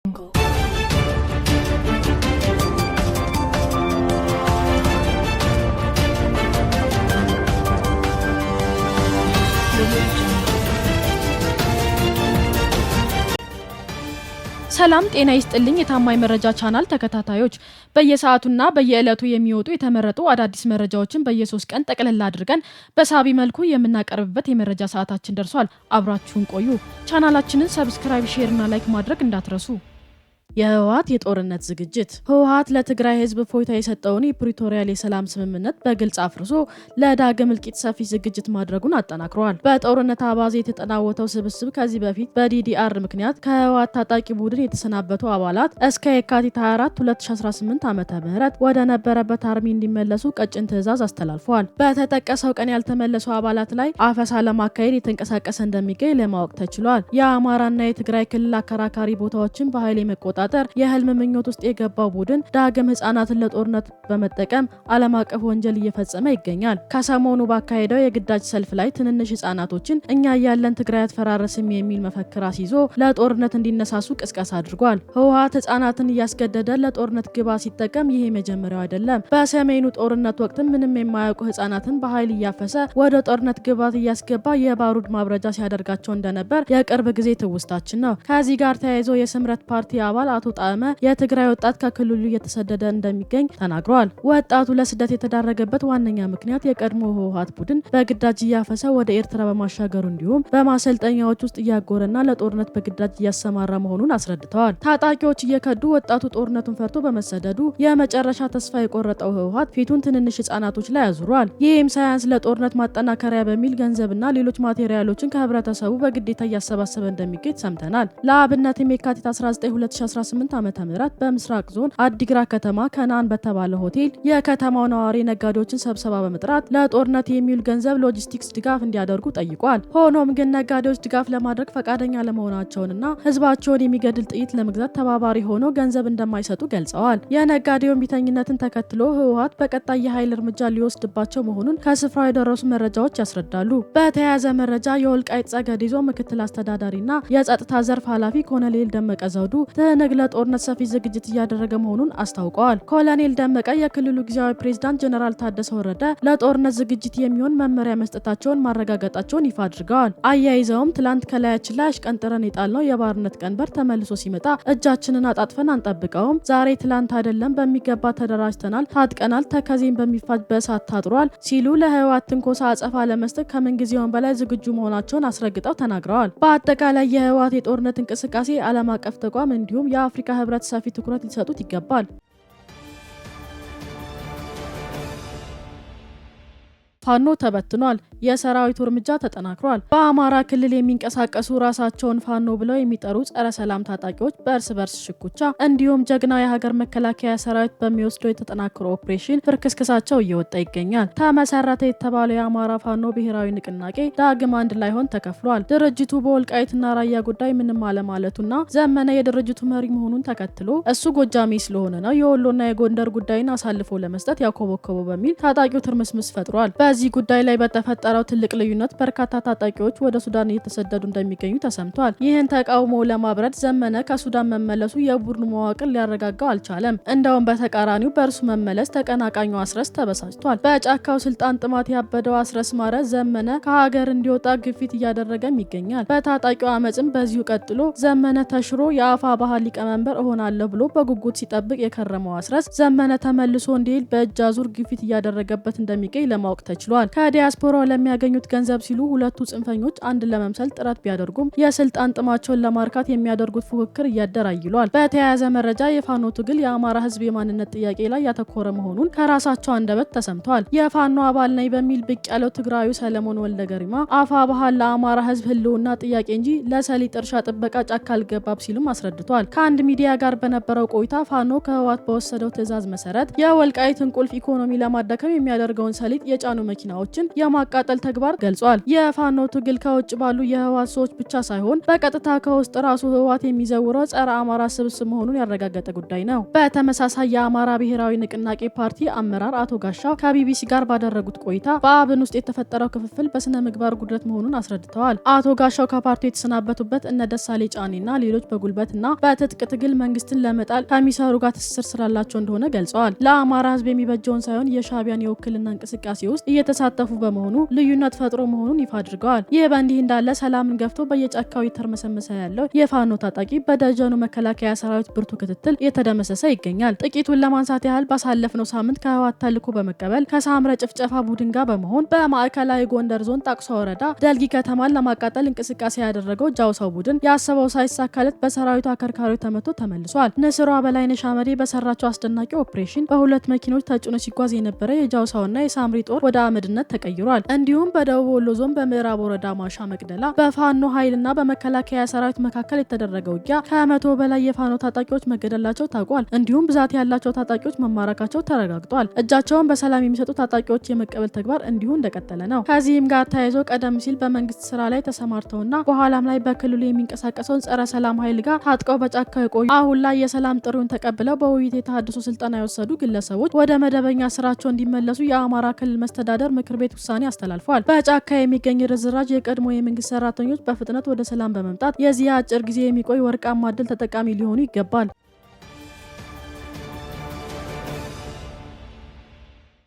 Jungle. ሰላም ጤና ይስጥልኝ የታማኝ መረጃ ቻናል ተከታታዮች በየሰዓቱና በየዕለቱ የሚወጡ የተመረጡ አዳዲስ መረጃዎችን በየ3 ቀን ጠቅለል አድርገን በሳቢ መልኩ የምናቀርብበት የመረጃ ሰዓታችን ደርሷል። አብራችሁን ቆዩ። ቻናላችንን ሰብስክራይብ፣ ሼር እና ላይክ ማድረግ እንዳትረሱ። የህወሓት የጦርነት ዝግጅት። ህወሓት ለትግራይ ህዝብ ፎይታ የሰጠውን የፕሪቶሪያል የሰላም ስምምነት በግልጽ አፍርሶ ለዳግም እልቂት ሰፊ ዝግጅት ማድረጉን አጠናክሯል። በጦርነት አባዜ የተጠናወተው ስብስብ ከዚህ በፊት በዲዲአር ምክንያት ከህወሓት ታጣቂ ቡድን የተሰናበቱ አባላት እስከ የካቲት 24 2018 ዓ.ም ወደ ነበረበት አርሚ እንዲመለሱ ቀጭን ትዕዛዝ አስተላልፈዋል። በተጠቀሰው ቀን ያልተመለሱ አባላት ላይ አፈሳ ለማካሄድ የተንቀሳቀሰ እንደሚገኝ ለማወቅ ተችሏል። የአማራና የትግራይ ክልል አከራካሪ ቦታዎችን በኃይል የመቆጣጠር የህልም ምኞት ውስጥ የገባው ቡድን ዳግም ህጻናትን ለጦርነት በመጠቀም ዓለም አቀፍ ወንጀል እየፈጸመ ይገኛል። ከሰሞኑ ባካሄደው የግዳጅ ሰልፍ ላይ ትንንሽ ህጻናቶችን እኛ ያለን ትግራይ አትፈራረስም የሚል መፈክር አስይዞ ለጦርነት እንዲነሳሱ ቅስቀሳ አድርጓል። ህወሓት ህጻናትን እያስገደደ ለጦርነት ግባ ሲጠቀም ይሄ መጀመሪያው አይደለም። በሰሜኑ ጦርነት ወቅት ምንም የማያውቁ ህጻናትን በኃይል እያፈሰ ወደ ጦርነት ግባት እያስገባ የባሩድ ማብረጃ ሲያደርጋቸው እንደነበር የቅርብ ጊዜ ትውስታችን ነው። ከዚህ ጋር ተያይዞ የስምረት ፓርቲ አባል አቶ ጣዕመ የትግራይ ወጣት ከክልሉ እየተሰደደ እንደሚገኝ ተናግረዋል። ወጣቱ ለስደት የተዳረገበት ዋነኛ ምክንያት የቀድሞ ህወሓት ቡድን በግዳጅ እያፈሰ ወደ ኤርትራ በማሻገሩ እንዲሁም በማሰልጠኛዎች ውስጥ እያጎረና ለጦርነት በግዳጅ እያሰማራ መሆኑን አስረድተዋል። ታጣቂዎች እየከዱ ወጣቱ ጦርነቱን ፈርቶ በመሰደዱ የመጨረሻ ተስፋ የቆረጠው ህወሓት ፊቱን ትንንሽ ህጻናቶች ላይ አዙሯል። ይህም ሳያንስ ለጦርነት ማጠናከሪያ በሚል ገንዘብና ሌሎች ማቴሪያሎችን ከህብረተሰቡ በግዴታ እያሰባሰበ እንደሚገኝ ሰምተናል። ለአብነትም የካቲት 19 2018 ዓ.ም በምስራቅ ዞን አዲግራት ከተማ ከናን በተባለ ሆቴል የከተማው ነዋሪ ነጋዴዎችን ሰብሰባ በመጥራት ለጦርነት የሚውል ገንዘብ ሎጂስቲክስ ድጋፍ እንዲያደርጉ ጠይቋል። ሆኖም ግን ነጋዴዎች ድጋፍ ለማድረግ ፈቃደኛ ለመሆናቸውንና ህዝባቸውን የሚገድል ጥይት ለመግዛት ተባባሪ ሆነው ገንዘብ እንደማይሰጡ ገልጸዋል። የነጋዴውን ቢተኝነትን ተከትሎ ህወሓት በቀጣይ የኃይል እርምጃ ሊወስድባቸው መሆኑን ከስፍራው የደረሱ መረጃዎች ያስረዳሉ። በተያያዘ መረጃ የወልቃይት ጸገዴ ዞን ምክትል አስተዳዳሪና የጸጥታ ዘርፍ ኃላፊ ኮሎኔል ደመቀ ዘውዱ ትህነግ ለጦርነት ሰፊ ዝግጅት እያደረገ መሆኑን አስታውቀዋል። ኮሎኔል ደመቀ የክልሉ ጊዜያዊ ፕሬዝዳንት ጀነራል ታደሰ ወረደ ለጦርነት ዝግጅት የሚሆን መመሪያ መስጠታቸውን ማረጋገጣቸውን ይፋ አድርገዋል። አያይዘውም ትላንት ከላያችን ላይ አሽቀንጥረን የጣልነው የባርነት ቀንበር ተመልሶ ሲመጣ እጃችንን አጣጥፈን አንጠብቀውም። ዛሬ ትላንት አይደለም፣ በሚገባ ተደራጅተናል፣ ታጥቀናል፣ ተከዜን በሚፋጅ በእሳት ታጥሯል ሲሉ ለህወሓት ትንኮሳ አጸፋ ለመስጠት ከምንጊዜውም በላይ ዝግጁ መሆናቸውን አስረግጠው ተናግረዋል። በአጠቃላይ የህወሓት የጦርነት እንቅስቃሴ ዓለም አቀፍ ተቋም እንዲሁም የአፍሪካ ህብረት ሰፊ ትኩረት ሊሰጡት ይገባል። ፋኖ ተበትኗል። የሰራዊቱ እርምጃ ተጠናክሯል። በአማራ ክልል የሚንቀሳቀሱ ራሳቸውን ፋኖ ብለው የሚጠሩ ጸረ ሰላም ታጣቂዎች በእርስ በርስ ሽኩቻ እንዲሁም ጀግናው የሀገር መከላከያ ሰራዊት በሚወስደው የተጠናከረ ኦፕሬሽን ፍርክስክሳቸው እየወጣ ይገኛል። ተመሰረተ የተባለው የአማራ ፋኖ ብሔራዊ ንቅናቄ ዳግም አንድ ላይሆን ተከፍሏል። ድርጅቱ በወልቃይትና ራያ ጉዳይ ምንም አለማለቱና ዘመነ የድርጅቱ መሪ መሆኑን ተከትሎ እሱ ጎጃሜ ስለሆነ ነው የወሎና የጎንደር ጉዳይን አሳልፎ ለመስጠት ያኮበኮበው በሚል ታጣቂው ትርምስምስ ፈጥሯል። በዚህ ጉዳይ ላይ በተፈጠረው ትልቅ ልዩነት በርካታ ታጣቂዎች ወደ ሱዳን እየተሰደዱ እንደሚገኙ ተሰምቷል። ይህን ተቃውሞ ለማብረድ ዘመነ ከሱዳን መመለሱ የቡድኑ መዋቅር ሊያረጋጋው አልቻለም። እንደውም በተቃራኒው በእርሱ መመለስ ተቀናቃኙ አስረስ ተበሳጭቷል። በጫካው ስልጣን ጥማት ያበደው አስረስ ማረ ዘመነ ከሀገር እንዲወጣ ግፊት እያደረገም ይገኛል። በታጣቂው አመፅም በዚሁ ቀጥሎ ዘመነ ተሽሮ የአፋ ባህል ሊቀመንበር እሆናለሁ ብሎ በጉጉት ሲጠብቅ የከረመው አስረስ ዘመነ ተመልሶ እንዲል በእጅ አዙር ግፊት እያደረገበት እንደሚገኝ ለማወቅ ተችሏል። ከዲያስፖራው ለሚያገኙት ገንዘብ ሲሉ ሁለቱ ጽንፈኞች አንድ ለመምሰል ጥረት ቢያደርጉም የስልጣን ጥማቸውን ለማርካት የሚያደርጉት ፉክክር እያደራይሏል። በተያያዘ መረጃ የፋኖ ትግል የአማራ ህዝብ የማንነት ጥያቄ ላይ ያተኮረ መሆኑን ከራሳቸው አንደበት ተሰምቷል። የፋኖ አባል ነኝ በሚል ብቅ ያለው ትግራዩ ሰለሞን ወልደ ገሪማ አፋ ባህል ለአማራ ህዝብ ህልውና ጥያቄ እንጂ ለሰሊጥ እርሻ ጥበቃ ጫካ አልገባም ሲሉም አስረድቷል። ከአንድ ሚዲያ ጋር በነበረው ቆይታ ፋኖ ከህወሓት በወሰደው ትዕዛዝ መሰረት የወልቃይትን ቁልፍ ኢኮኖሚ ለማዳከም የሚያደርገውን ሰሊጥ የጫኑ መኪናዎችን የማቃጠል ተግባር ገልጿል። የፋኖ ትግል ከውጭ ባሉ የህወሓት ሰዎች ብቻ ሳይሆን በቀጥታ ከውስጥ ራሱ ህወሓት የሚዘውረው ጸረ አማራ ስብስብ መሆኑን ያረጋገጠ ጉዳይ ነው። በተመሳሳይ የአማራ ብሔራዊ ንቅናቄ ፓርቲ አመራር አቶ ጋሻው ከቢቢሲ ጋር ባደረጉት ቆይታ በአብን ውስጥ የተፈጠረው ክፍፍል በስነ ምግባር ጉድለት መሆኑን አስረድተዋል። አቶ ጋሻው ከፓርቲው የተሰናበቱበት እነ ደሳሌ ጫኔና ሌሎች በጉልበትና በትጥቅ ትግል መንግስትን ለመጣል ከሚሰሩ ጋር ትስስር ስላላቸው እንደሆነ ገልጸዋል። ለአማራ ህዝብ የሚበጀውን ሳይሆን የሻዕቢያን የውክልና እንቅስቃሴ ውስጥ እየተሳተፉ በመሆኑ ልዩነት ፈጥሮ መሆኑን ይፋ አድርገዋል። ይህ በእንዲህ እንዳለ ሰላምን ገፍቶ በየጫካው የተርመሰመሰ ያለው የፋኖ ታጣቂ በደጀኑ መከላከያ ሰራዊት ብርቱ ክትትል እየተደመሰሰ ይገኛል። ጥቂቱን ለማንሳት ያህል ባሳለፍነው ሳምንት ከህወሓት ተልዕኮ በመቀበል ከሳምረ ጭፍጨፋ ቡድን ጋር በመሆን በማዕከላዊ ጎንደር ዞን ጣቁሳ ወረዳ ደልጊ ከተማን ለማቃጠል እንቅስቃሴ ያደረገው ጃውሳው ቡድን ያሰበው ሳይሳካለት በሰራዊቱ አከርካሪው ተመቶ ተመልሷል። ንስሯ በላይነሽ አመዴ በሰራቸው አስደናቂ ኦፕሬሽን በሁለት መኪኖች ተጭኖ ሲጓዝ የነበረ የጃውሳውና የሳምሪ ጦር ወደ አመድነት ተቀይሯል። እንዲሁም በደቡብ ወሎ ዞን በምዕራብ ወረዳ ማሻ መቅደላ በፋኖ ኃይልና በመከላከያ ሰራዊት መካከል የተደረገ ውጊያ ከ100 በላይ የፋኖ ታጣቂዎች መገደላቸው ታውቋል። እንዲሁም ብዛት ያላቸው ታጣቂዎች መማረካቸው ተረጋግጧል። እጃቸውን በሰላም የሚሰጡ ታጣቂዎች የመቀበል ተግባር እንዲሁ እንደቀጠለ ነው። ከዚህም ጋር ተያይዞ ቀደም ሲል በመንግስት ስራ ላይ ተሰማርተውና በኋላም ላይ በክልሉ የሚንቀሳቀሰውን ጸረ ሰላም ኃይል ጋር ታጥቀው በጫካ የቆዩ አሁን ላይ የሰላም ጥሪውን ተቀብለው በውይይት የተሃድሶ ስልጠና የወሰዱ ግለሰቦች ወደ መደበኛ ስራቸው እንዲመለሱ የአማራ ክልል መስተዳደር ምክር ቤት ውሳኔ አስተላልፏል። በጫካ የሚገኝ ርዝራጅ የቀድሞ የመንግስት ሰራተኞች በፍጥነት ወደ ሰላም በመምጣት የዚህ አጭር ጊዜ የሚቆይ ወርቃማ ዕድል ተጠቃሚ ሊሆኑ ይገባል።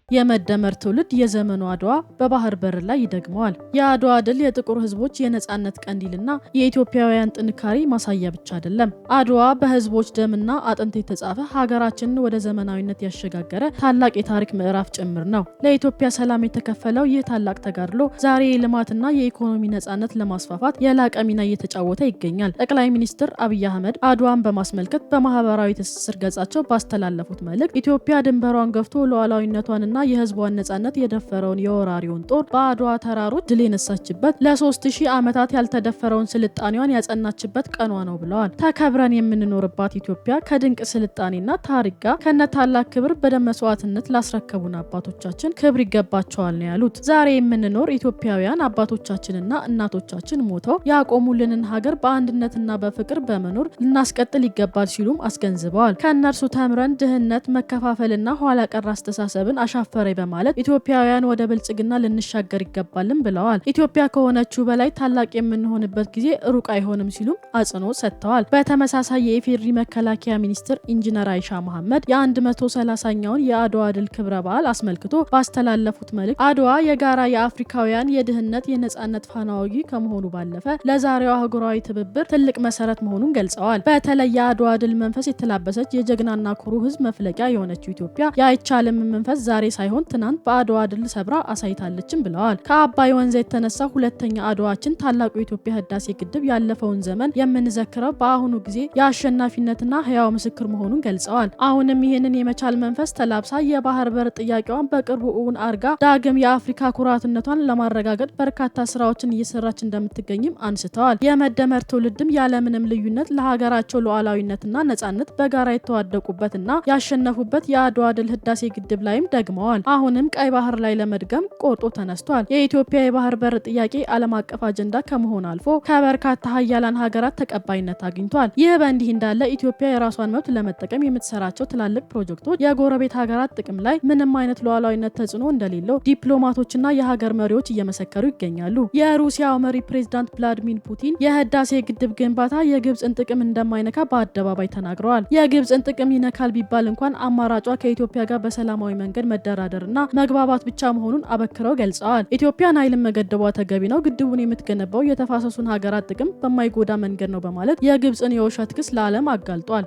የመደመር ትውልድ የዘመኑ አድዋ በባህር በር ላይ ይደግመዋል። የአድዋ ድል የጥቁር ህዝቦች የነጻነት ቀንዲልና የኢትዮጵያውያን ጥንካሬ ማሳያ ብቻ አይደለም። አድዋ በህዝቦች ደምና አጥንት የተጻፈ ሀገራችንን ወደ ዘመናዊነት ያሸጋገረ ታላቅ የታሪክ ምዕራፍ ጭምር ነው። ለኢትዮጵያ ሰላም የተከፈለው ይህ ታላቅ ተጋድሎ ዛሬ የልማትና የኢኮኖሚ ነጻነት ለማስፋፋት የላቀ ሚና እየተጫወተ ይገኛል። ጠቅላይ ሚኒስትር አብይ አህመድ አድዋን በማስመልከት በማህበራዊ ትስስር ገጻቸው ባስተላለፉት መልእክት ኢትዮጵያ ድንበሯን ገፍቶ ሉዓላዊነቷንና የህዝቧን ነጻነት የደፈረውን የወራሪውን ጦር በአድዋ ተራሮች ድል የነሳችበት ለ3000 ዓመታት ያልተደፈረውን ስልጣኔዋን ያጸናችበት ቀኗ ነው ብለዋል። ተከብረን የምንኖርባት ኢትዮጵያ ከድንቅ ስልጣኔና ታሪክ ጋር ከነ ታላቅ ክብር በደም መስዋዕትነት ላስረከቡን አባቶቻችን ክብር ይገባቸዋል ነው ያሉት። ዛሬ የምንኖር ኢትዮጵያውያን አባቶቻችንና እናቶቻችን ሞተው ያቆሙልንን ሀገር በአንድነትና በፍቅር በመኖር ልናስቀጥል ይገባል ሲሉም አስገንዝበዋል። ከእነርሱ ተምረን ድህነት፣ መከፋፈልና ኋላ ቀር አስተሳሰብን አሻፈረ በማለት ኢትዮጵያውያን ወደ ብልጽግና ልንሻገር ይገባልም ብለዋል። ኢትዮጵያ ከሆነችው በላይ ታላቅ የምንሆንበት ጊዜ ሩቅ አይሆንም ሲሉም አጽንኦት ሰጥተዋል። በተመሳሳይ የኢፌዴሪ መከላከያ ሚኒስትር ኢንጂነር አይሻ መሐመድ የ130ኛውን የአድዋ ድል ክብረ በዓል አስመልክቶ ባስተላለፉት መልእክት አድዋ የጋራ የአፍሪካውያን የድህነት የነጻነት ፋና ወጊ ከመሆኑ ባለፈ ለዛሬው አህጉራዊ ትብብር ትልቅ መሰረት መሆኑን ገልጸዋል። በተለይ የአድዋ ድል መንፈስ የተላበሰች የጀግናና ኩሩ ህዝብ መፍለቂያ የሆነችው ኢትዮጵያ የአይቻልም መንፈስ ዛሬ ሳይሆን ትናንት በአድዋ ድል ሰብራ አሳይታለችም ብለዋል። ከአባይ ወንዝ የተነሳ ሁለተኛ አድዋችን ታላቁ የኢትዮጵያ ህዳሴ ግድብ ያለፈውን ዘመን የምንዘክረው በአሁኑ ጊዜ የአሸናፊነትና ህያው ምስክር መሆኑን ገልጸዋል። አሁንም ይህንን የመቻል መንፈስ ተላብሳ የባህር በር ጥያቄዋን በቅርቡ እውን አርጋ ዳግም የአፍሪካ ኩራትነቷን ለማረጋገጥ በርካታ ስራዎችን እየሰራች እንደምትገኝም አንስተዋል። የመደመር ትውልድም ያለምንም ልዩነት ለሀገራቸው ሉዓላዊነትና ነጻነት በጋራ የተዋደቁበትና ያሸነፉበት የአድዋ ድል ህዳሴ ግድብ ላይም ደግመዋል። አሁንም ቀይ ባህር ላይ ለመድገም ቆርጦ ተነስቷል። የኢትዮጵያ የባህር በር ጥያቄ ዓለም አቀፍ አጀንዳ ከመሆን አልፎ ከበርካታ ሀያላን ሀገራት ተቀባይነት አግኝቷል። ይህ በእንዲህ እንዳለ ኢትዮጵያ የራሷን መብት ለመጠቀም የምትሰራቸው ትላልቅ ፕሮጀክቶች የጎረቤት ሀገራት ጥቅም ላይ ምንም አይነት ሉዓላዊነት ተጽዕኖ እንደሌለው ዲፕሎማቶችና የሀገር መሪዎች እየመሰከሩ ይገኛሉ። የሩሲያው መሪ ፕሬዝዳንት ቭላዲሚር ፑቲን የህዳሴ ግድብ ግንባታ የግብፅን ጥቅም እንደማይነካ በአደባባይ ተናግረዋል። የግብፅን ጥቅም ይነካል ቢባል እንኳን አማራጯ ከኢትዮጵያ ጋር በሰላማዊ መንገድ መደራደርና መግባባት ብቻ መሆኑን አበክረው ገልጸዋል። ኢትዮጵያን ኃይልን መገደቧ ተገቢ ነው፣ ግድቡን የምትገነባው የተፋሰሱን ሀገራት ጥቅም በማይጎዳ መንገድ ነው በማለት የግብፅን የውሸት ክስ ለዓለም አጋልጧል።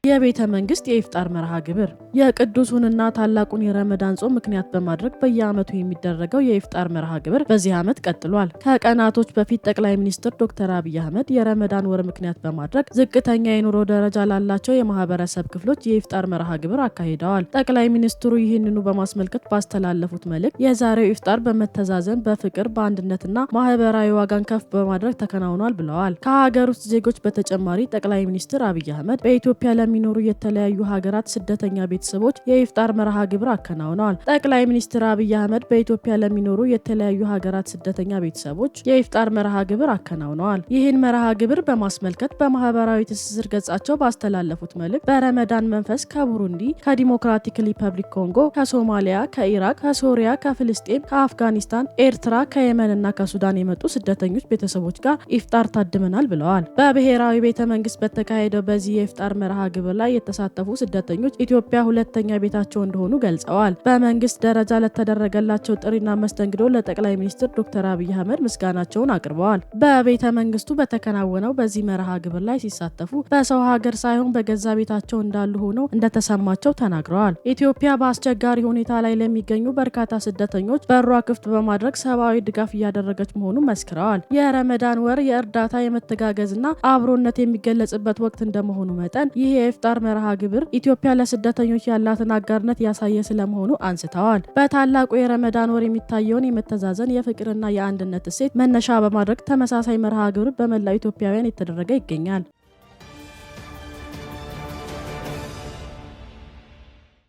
የቤተ መንግስት የኢፍጣር መርሃ ግብር የቅዱሱንና ታላቁን የረመዳን ጾም ምክንያት በማድረግ በየዓመቱ የሚደረገው የኢፍጣር መርሃ ግብር በዚህ ዓመት ቀጥሏል። ከቀናቶች በፊት ጠቅላይ ሚኒስትር ዶክተር አብይ አህመድ የረመዳን ወር ምክንያት በማድረግ ዝቅተኛ የኑሮ ደረጃ ላላቸው የማህበረሰብ ክፍሎች የኢፍጣር መርሃ ግብር አካሂደዋል። ጠቅላይ ሚኒስትሩ ይህንኑ በማስመልከት ባስተላለፉት መልእክት የዛሬው ኢፍጣር በመተዛዘን በፍቅር በአንድነትና ማህበራዊ ዋጋን ከፍ በማድረግ ተከናውኗል ብለዋል። ከሀገር ውስጥ ዜጎች በተጨማሪ ጠቅላይ ሚኒስትር አብይ አህመድ በኢትዮጵያ ለሚኖሩ የተለያዩ ሀገራት ስደተኛ ቤተሰቦች የኢፍጣር መርሃ ግብር አከናውነዋል። ጠቅላይ ሚኒስትር አብይ አህመድ በኢትዮጵያ ለሚኖሩ የተለያዩ ሀገራት ስደተኛ ቤተሰቦች የኢፍጣር መርሃ ግብር አከናውነዋል። ይህን መርሃ ግብር በማስመልከት በማህበራዊ ትስስር ገጻቸው ባስተላለፉት መልእክት በረመዳን መንፈስ ከቡሩንዲ፣ ከዲሞክራቲክ ሪፐብሊክ ኮንጎ፣ ከሶማሊያ፣ ከኢራቅ፣ ከሶሪያ፣ ከፍልስጤም፣ ከአፍጋኒስታን፣ ኤርትራ፣ ከየመንና ከሱዳን የመጡ ስደተኞች ቤተሰቦች ጋር ኢፍጣር ታድመናል ብለዋል። በብሔራዊ ቤተ መንግስት በተካሄደው በዚህ የኢፍጣር መርሃ ግብር ላይ የተሳተፉ ስደተኞች ኢትዮጵያ ሁለተኛ ቤታቸው እንደሆኑ ገልጸዋል። በመንግስት ደረጃ ለተደረገላቸው ጥሪና መስተንግዶ ለጠቅላይ ሚኒስትር ዶክተር አብይ አህመድ ምስጋናቸውን አቅርበዋል። በቤተ መንግስቱ በተከናወነው በዚህ መርሃ ግብር ላይ ሲሳተፉ በሰው ሀገር ሳይሆን በገዛ ቤታቸው እንዳሉ ሆነው እንደተሰማቸው ተናግረዋል። ኢትዮጵያ በአስቸጋሪ ሁኔታ ላይ ለሚገኙ በርካታ ስደተኞች በሯ ክፍት በማድረግ ሰብአዊ ድጋፍ እያደረገች መሆኑን መስክረዋል። የረመዳን ወር የእርዳታ የመተጋገዝና አብሮነት የሚገለጽበት ወቅት እንደመሆኑ መጠን ይህ የኢፍጣር መርሃ ግብር ኢትዮጵያ ለስደተኞች ያላትን አጋርነት ያሳየ ስለመሆኑ አንስተዋል። በታላቁ የረመዳን ወር የሚታየውን የመተዛዘን የፍቅርና የአንድነት እሴት መነሻ በማድረግ ተመሳሳይ መርሃ ግብር በመላው ኢትዮጵያውያን የተደረገ ይገኛል።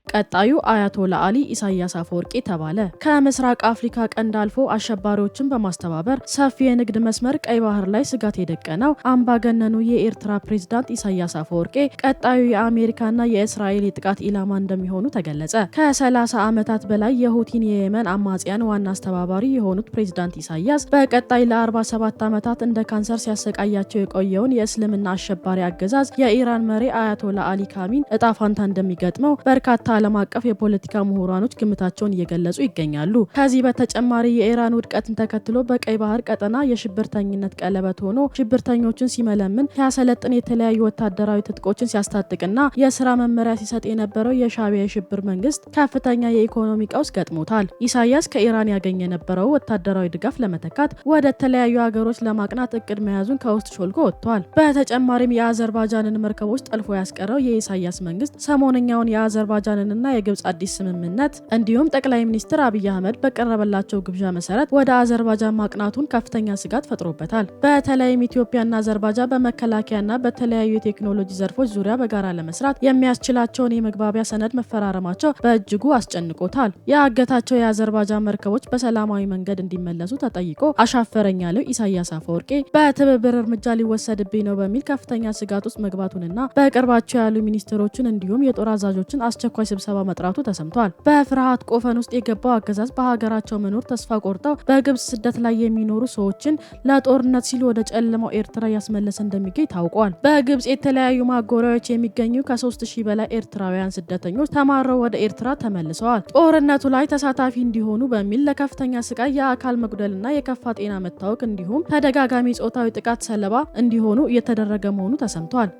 ቀጣዩ አያቶላ አሊ ኢሳያስ አፈወርቂ ተባለ። ከምስራቅ አፍሪካ ቀንድ አልፎ አሸባሪዎችን በማስተባበር ሰፊ የንግድ መስመር ቀይ ባህር ላይ ስጋት የደቀነው አምባገነኑ የኤርትራ ፕሬዝዳንት ኢሳያስ አፈወርቂ ቀጣዩ የአሜሪካና የእስራኤል የጥቃት ኢላማ እንደሚሆኑ ተገለጸ። ከ30 ዓመታት በላይ የሁቲን የየመን አማጽያን ዋና አስተባባሪ የሆኑት ፕሬዝዳንት ኢሳያስ በቀጣይ ለ47 ዓመታት እንደ ካንሰር ሲያሰቃያቸው የቆየውን የእስልምና አሸባሪ አገዛዝ የኢራን መሪ አያቶላ አሊ ካሚን እጣ ፋንታ እንደሚገጥመው በርካታ ዓለም አቀፍ የፖለቲካ ምሁራኖች ግምታቸውን እየገለጹ ይገኛሉ። ከዚህ በተጨማሪ የኢራን ውድቀትን ተከትሎ በቀይ ባህር ቀጠና የሽብርተኝነት ቀለበት ሆኖ ሽብርተኞችን ሲመለምን ሲያሰለጥን የተለያዩ ወታደራዊ ትጥቆችን ሲያስታጥቅና የስራ መመሪያ ሲሰጥ የነበረው የሻዕቢያ የሽብር መንግስት ከፍተኛ የኢኮኖሚ ቀውስ ገጥሞታል። ኢሳያስ ከኢራን ያገኘ የነበረው ወታደራዊ ድጋፍ ለመተካት ወደ ተለያዩ ሀገሮች ለማቅናት እቅድ መያዙን ከውስጥ ሾልኮ ወጥቷል። በተጨማሪም የአዘርባጃንን መርከቦች ጠልፎ ያስቀረው የኢሳያስ መንግስት ሰሞነኛውን የአዘርባጃንን እና የግብጽ አዲስ ስምምነት እንዲሁም ጠቅላይ ሚኒስትር አብይ አህመድ በቀረበላቸው ግብዣ መሰረት ወደ አዘርባጃን ማቅናቱን ከፍተኛ ስጋት ፈጥሮበታል። በተለይም ኢትዮጵያና አዘርባጃን በመከላከያና በተለያዩ የቴክኖሎጂ ዘርፎች ዙሪያ በጋራ ለመስራት የሚያስችላቸውን የመግባቢያ ሰነድ መፈራረማቸው በእጅጉ አስጨንቆታል። የአገታቸው የአዘርባጃን መርከቦች በሰላማዊ መንገድ እንዲመለሱ ተጠይቆ አሻፈረኝ ያለው ኢሳያስ አፈወርቂ በትብብር እርምጃ ሊወሰድብኝ ነው በሚል ከፍተኛ ስጋት ውስጥ መግባቱንና በቅርባቸው ያሉ ሚኒስትሮችን እንዲሁም የጦር አዛዦችን አስቸኳይ ስብሰባ መጥራቱ ተሰምቷል። በፍርሃት ቆፈን ውስጥ የገባው አገዛዝ በሀገራቸው መኖር ተስፋ ቆርጠው በግብጽ ስደት ላይ የሚኖሩ ሰዎችን ለጦርነት ሲሉ ወደ ጨለማው ኤርትራ ያስመለሰ እንደሚገኝ ታውቋል። በግብጽ የተለያዩ ማጎሪያዎች የሚገኙ ከ3000 በላይ ኤርትራውያን ስደተኞች ተማረው ወደ ኤርትራ ተመልሰዋል። ጦርነቱ ላይ ተሳታፊ እንዲሆኑ በሚል ለከፍተኛ ስቃይ፣ የአካል መጉደልና የከፋ ጤና መታወክ እንዲሁም ተደጋጋሚ ጾታዊ ጥቃት ሰለባ እንዲሆኑ እየተደረገ መሆኑ ተሰምቷል።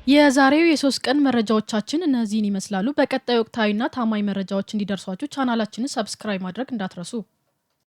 የዛሬው የ3 ቀን መረጃዎቻችን እነዚህን ይመስላሉ። በቀጣይ ወቅታዊና ታማኝ መረጃዎች እንዲደርሷችሁ ቻናላችንን ሰብስክራይብ ማድረግ እንዳትረሱ።